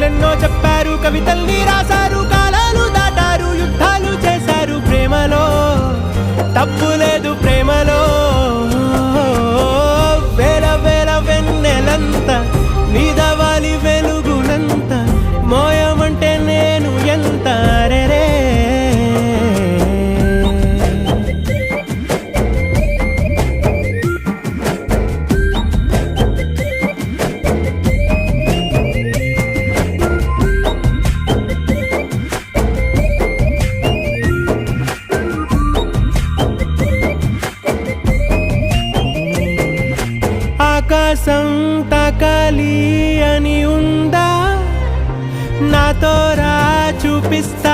కథలెన్నో చెప్పారు, కవితల్ని రాశారు, కాలాలు దాటారు, యుద్ధాలు చేశారు. ప్రేమలో తప్పు లేదు, ప్రేమలో వేల వేల వెన్నెలంత నీదవాలి వెలుగునంత మోయమంటే నేను ఎంత రే. ఆకాశం తాకాలి అని ఉందా, నాతో రా చూపిస్తా.